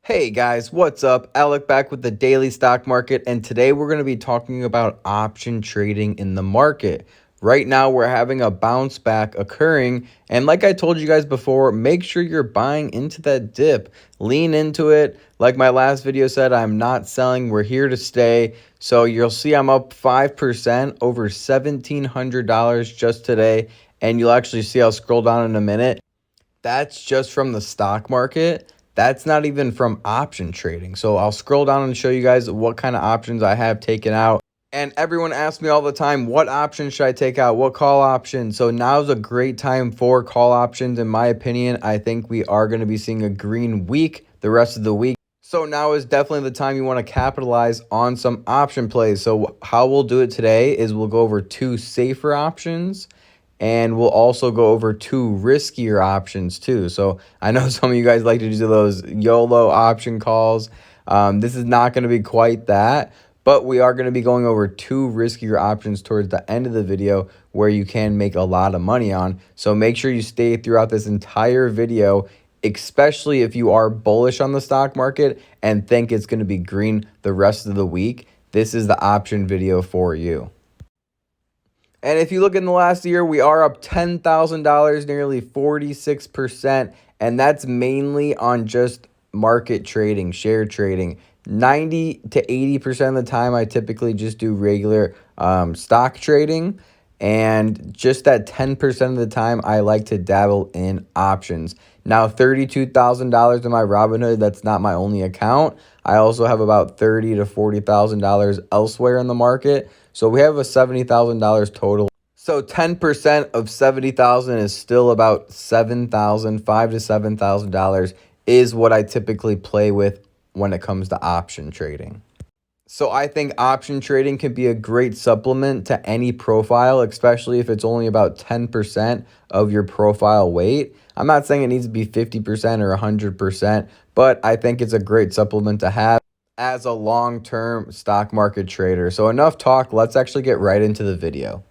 Hey guys, what's up? Alec back with the daily stock market, and today we're going to be talking about option trading in the market. Right now, we're having a bounce back occurring, and like I told you guys before, make sure you're buying into that dip. Lean into it. Like my last video said, I'm not selling. We're here to stay. So you'll see I'm up 5% over $1,700 just today, and you'll actually see I'll scroll down in a minute. That's just from the stock market. That's not even from option trading. So I'll scroll down and show you guys what kind of options I have taken out. And everyone asks me all the time, what options should I take out? What call option? So now's a great time for call options. In my opinion, I think we are going to be seeing a green week the rest of the week. So now is definitely the time you want to capitalize on some option plays. So how we'll do it today is we'll go over two safer options, and we'll also go over two riskier options too. So I know some of you guys like to do those YOLO option calls. This is not going to be quite that, but we are going to be going over two riskier options towards the end of the video where you can make a lot of money on. So make sure you stay throughout this entire video, especially if you are bullish on the stock market and think it's going to be green the rest of the week. This is the option video for you. And if you look in the last year, we are up $10,000, nearly 46%. And that's mainly on just market trading, share trading. 90 to 80% of the time, I typically just do regular stock trading. And just that 10% of the time, I like to dabble in options. Now, $32,000 in my Robinhood, that's not my only account. I also have about $30,000 to $40,000 elsewhere in the market. So we have a $70,000 total. So 10% of $70,000 is still about $7,000, $5,000 to $7,000 is what I typically play with when it comes to option trading. So I think option trading can be a great supplement to any profile, especially if it's only about 10% of your profile weight. I'm not saying it needs to be 50% or 100%, but I think it's a great supplement to have as a long-term stock market trader. So enough talk, let's actually get right into the video.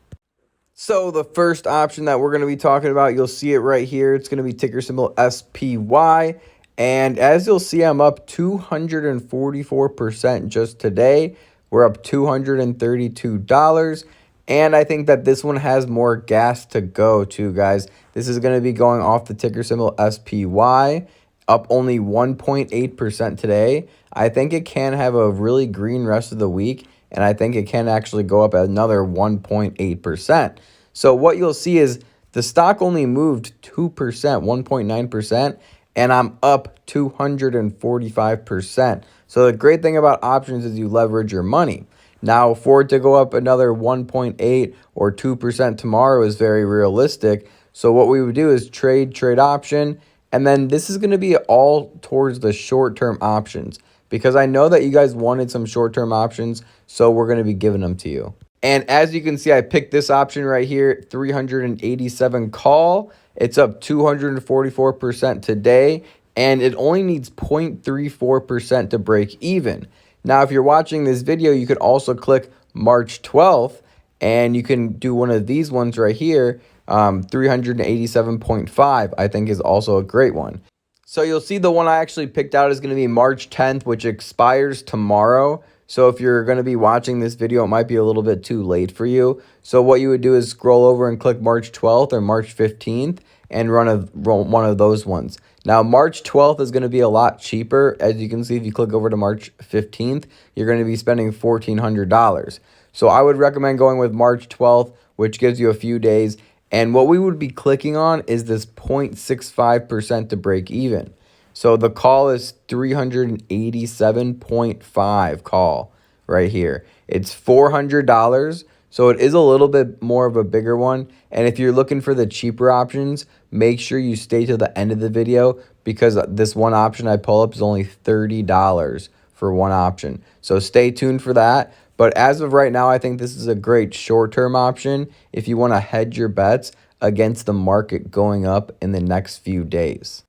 So the first option that we're going to be talking about, you'll see it right here. It's going to be ticker symbol SPY. And as you'll see, I'm up 244% just today. We're up $232. And I think that this one has more gas to go too, guys. This is going to be going off the ticker symbol SPY, up only 1.8% today. I think it can have a really green rest of the week, and I think it can actually go up another 1.8%. So what you'll see is the stock only moved 2%, 1.9%, and I'm up 245%. So the great thing about options is you leverage your money. Now, for it to go up another 1.8 or 2% tomorrow is very realistic. So what we would do is trade option, and then this is going to be all towards the short-term options, because I know that you guys wanted some short-term options, so we're going to be giving them to you. And as you can see, I picked this option right here, 387 call. It's up 244% today, and it only needs 0.34% to break even. Now, if you're watching this video, you could also click March 12th, and you can do one of these ones right here, 387.5, I think is also a great one. So you'll see the one I actually picked out is going to be March 10th, which expires tomorrow. So if you're going to be watching this video, it might be a little bit too late for you. So what you would do is scroll over and click March 12th or March 15th and run one of those ones. Now, March 12th is going to be a lot cheaper. As you can see, if you click over to March 15th, you're going to be spending $1,400. So I would recommend going with March 12th, which gives you a few days. And what we would be clicking on is this 0.65% to break even. So the call is 387.5 call right here. It's $400. So it is a little bit more of a bigger one. And if you're looking for the cheaper options, make sure you stay till the end of the video, because this one option I pull up is only $30 for one option. So stay tuned for that. But as of right now, I think this is a great short-term option if you want to hedge your bets against the market going up in the next few days.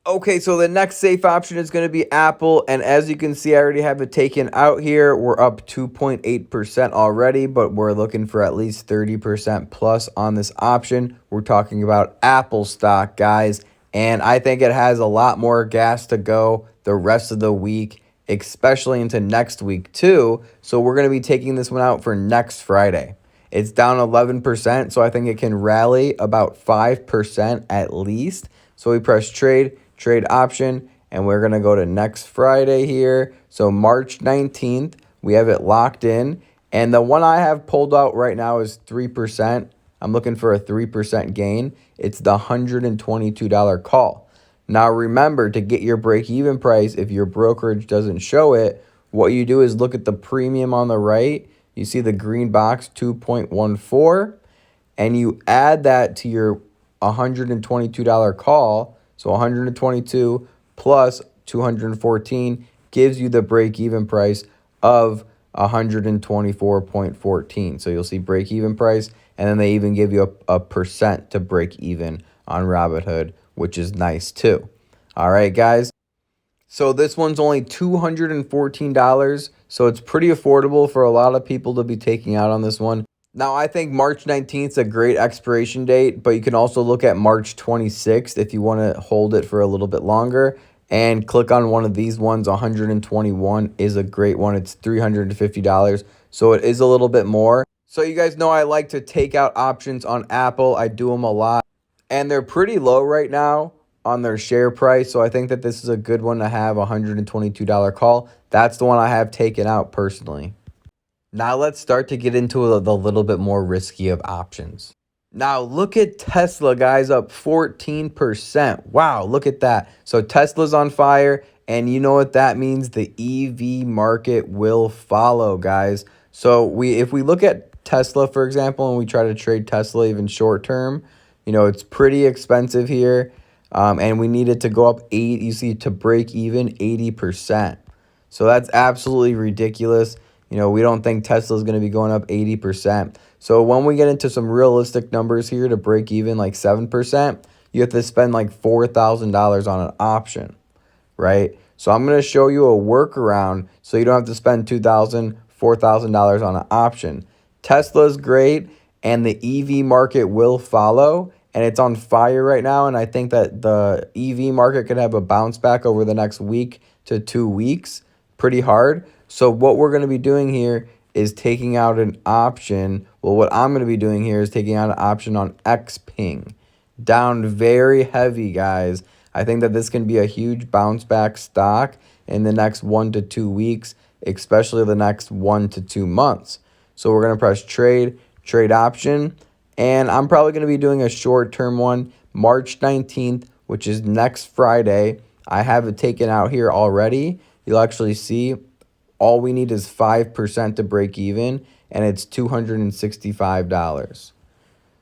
Okay, so the next safe option is going to be Apple, and as you can see, I already have it taken out here. We're up 2.8% already, but we're looking for at least 30% plus on this option. We're talking about Apple stock, guys. And I think it has a lot more gas to go the rest of the week, especially into next week too. So we're going to be taking this one out for next Friday. It's down 11%, so I think it can rally about 5% at least. So we press trade, trade option, and we're going to go to next Friday here. So March 19th, we have it locked in. And the one I have pulled out right now is 3%. I'm looking for a 3% gain. It's the $122 call. Now remember, to get your break-even price, if your brokerage doesn't show it, what you do is look at the premium on the right. You see the green box, 2.14, and you add that to your $122 call. So 122 plus 214 gives you the break-even price of 124.14. So you'll see break-even price, and then they even give you a percent to break even on Robinhood, which is nice too. All right, guys. So this one's only $214, so it's pretty affordable for a lot of people to be taking out on this one. Now, I think March 19th is a great expiration date, but you can also look at March 26th if you want to hold it for a little bit longer and click on one of these ones. 121 is a great one. It's $350, so it is a little bit more. So you guys know I like to take out options on Apple. I do them a lot, and they're pretty low right now on their share price. So I think that this is a good one to have, $122 call. That's the one I have taken out personally. Now let's start to get into the little bit more risky of options. Now look at Tesla, guys, up 14%. Wow, look at that. So Tesla's on fire, and you know what that means? The EV market will follow, guys. So if we look at Tesla, for example, and we try to trade Tesla even short term, it's pretty expensive here. And we need it to go up to break even 80%. So that's absolutely ridiculous. We don't think Tesla is going to be going up 80%. So when we get into some realistic numbers here to break even like 7%, you have to spend like $4,000 on an option, right? So I'm going to show you a workaround so you don't have to spend $2,000, $4,000 on an option. Tesla's great, and the EV market will follow, and it's on fire right now. And I think that the EV market could have a bounce back over the next week to 2 weeks, pretty hard. So what we're going to be doing here is taking out an option. Well, what I'm going to be doing here is taking out an option on XPing. Down very heavy, guys. I think that this can be a huge bounce back stock in the next 1 to 2 weeks, especially the next 1 to 2 months. So we're going to press trade, trade option, and I'm probably going to be doing a short-term one, March 19th, which is next Friday. I have it taken out here already. You'll actually see all we need is 5% to break even, and it's $265.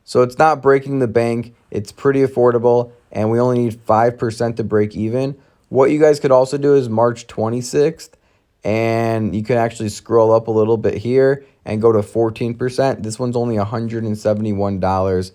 So it's not breaking the bank. It's pretty affordable, and we only need 5% to break even. What you guys could also do is March 26th, and you can actually scroll up a little bit here and go to 14%. This one's only $171,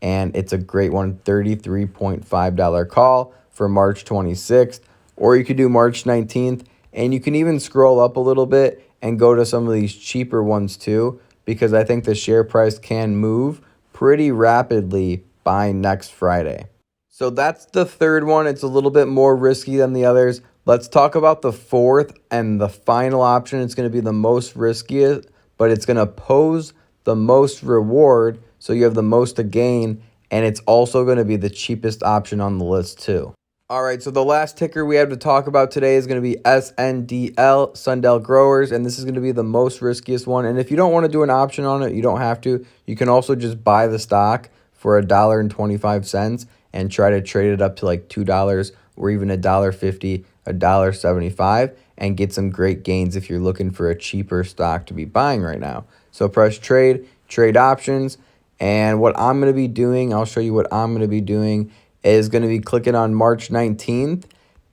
and it's a great one, $33.5 call for March 26th. Or you could do March 19th, and you can even scroll up a little bit and go to some of these cheaper ones too, because I think the share price can move pretty rapidly by next Friday. So that's the third one. It's a little bit more risky than the others. Let's talk about the fourth and the final option. It's going to be the most riskiest, but it's going to pose the most reward, so you have the most to gain, and it's also going to be the cheapest option on the list too. All right, so the last ticker we have to talk about today is going to be SNDL, SNDL Growers, and this is going to be the most riskiest one. And if you don't want to do an option on it, you don't have to. You can also just buy the stock for $1.25 and try to trade it up to like $2 or even $1.50, $1.75, and get some great gains if you're looking for a cheaper stock to be buying right now. So press trade, trade options, and what I'm going to be doing, I'll show you what I'm going to be doing, is going to be clicking on March 19th,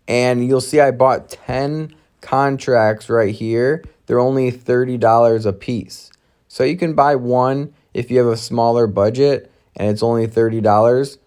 and you'll see I bought 10 contracts right here. They're only $30 a piece. So you can buy one if you have a smaller budget and it's only $30.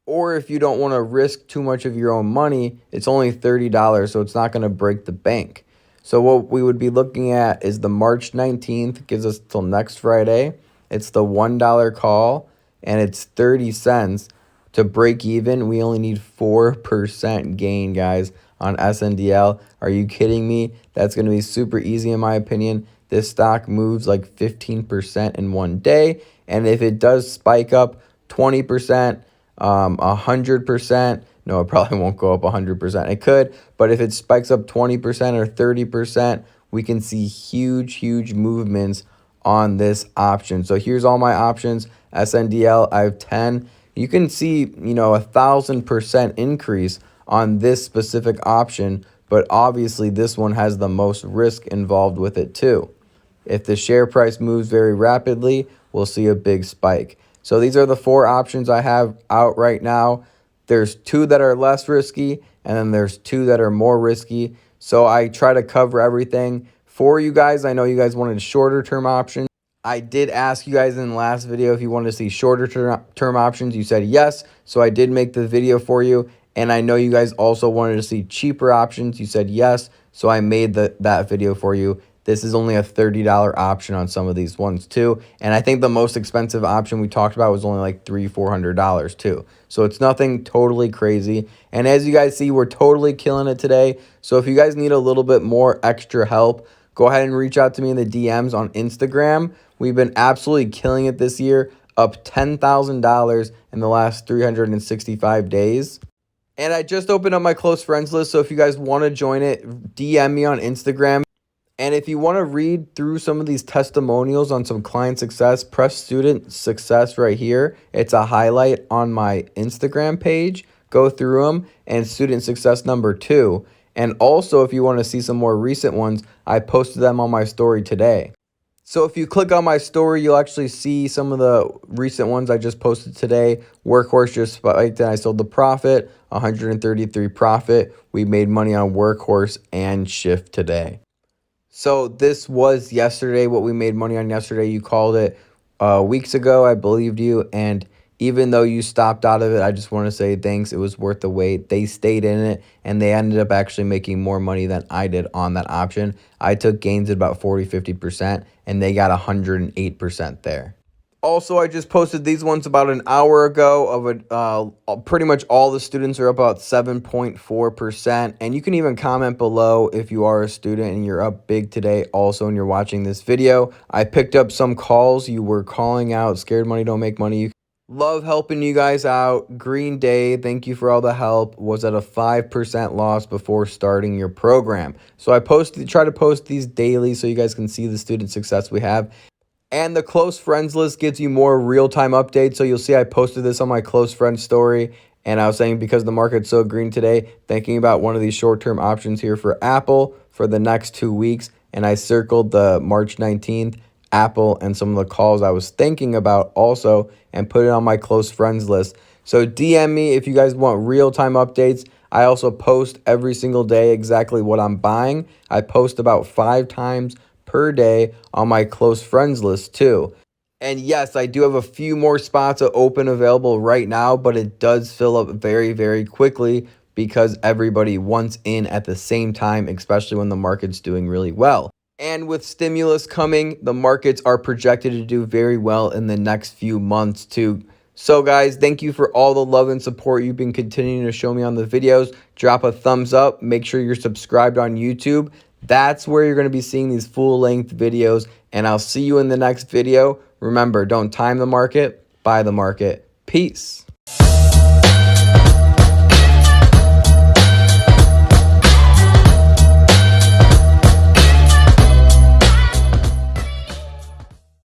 Or if you don't want to risk too much of your own money, it's only $30, so it's not going to break the bank. So what we would be looking at is the March 19th, gives us till next Friday. It's the $1 call, and it's 30 cents. To break even, we only need 4% gain, guys, on SNDL. Are you kidding me? That's going to be super easy in my opinion. This stock moves like 15% in one day. And if it does spike up 20%, 100%, no, it probably won't go up 100%. It could, but if it spikes up 20% or 30%, we can see huge movements on this option. So here's all my options. SNDL, I have 10. You can see, 1,000% increase on this specific option, but obviously this one has the most risk involved with it too. If the share price moves very rapidly, we'll see a big spike. So these are the 4 options I have out right now. There's 2 that are less risky, and then there's 2 that are more risky. So I try to cover everything for you guys. I know you guys wanted shorter term options. I did ask you guys in the last video if you wanted to see shorter term options. You said yes, so I did make the video for you. And I know you guys also wanted to see cheaper options. You said yes, so I made that video for you. This is only a $30 option on some of these ones too. And I think the most expensive option we talked about was only like $300-$400 too. So it's nothing totally crazy. And as you guys see, we're totally killing it today. So if you guys need a little bit more extra help, go ahead and reach out to me in the DMs on Instagram. We've been absolutely killing it this year, up $10,000 in the last 365 days. And I just opened up my close friends list. So if you guys want to join it, DM me on Instagram. And if you want to read through some of these testimonials on some client success, press student success right here. It's a highlight on my Instagram page. Go through them, and student success number 2. And also, if you want to see some more recent ones, I posted them on my story today. So if you click on my story, you'll actually see some of the recent ones I just posted today. Workhorse just spiked and I sold the profit, 133 profit. We made money on Workhorse and Shift today. So this was yesterday, what we made money on yesterday. You called it weeks ago. I believed you. And even though you stopped out of it, I just want to say thanks. It was worth the wait. They stayed in it, and they ended up actually making more money than I did on that option. I took gains at about 40-50%, and they got 108% there. Also, I just posted these ones about an hour ago of pretty much all the students are about 7.4%. And you can even comment below if you are a student and you're up big today also and you're watching this video. I picked up some calls. You were calling out, scared money don't make money. Love helping you guys out. Green Day, thank you for all the help. Was at a 5% loss before starting your program. So I try to post these daily so you guys can see the student success we have. And the close friends list gives you more real-time updates. So you'll see I posted this on my close friends story. And I was saying because the market's so green today, thinking about one of these short-term options here for Apple for the next 2 weeks. And I circled the March 19th, Apple, and some of the calls I was thinking about also, and put it on my close friends list. So DM me if you guys want real-time updates. I also post every single day exactly what I'm buying. I post about 5 times per day on my close friends list too. And yes, I do have a few more spots open available right now, but it does fill up very quickly because everybody wants in at the same time, especially when the market's doing really well. And with stimulus coming, the markets are projected to do very well in the next few months too. So guys, thank you for all the love and support you've been continuing to show me on the videos. Drop a thumbs up. Make sure you're subscribed on YouTube. That's where you're going to be seeing these full-length videos, and I'll see you in the next video. Remember, don't time the market, buy the market. Peace.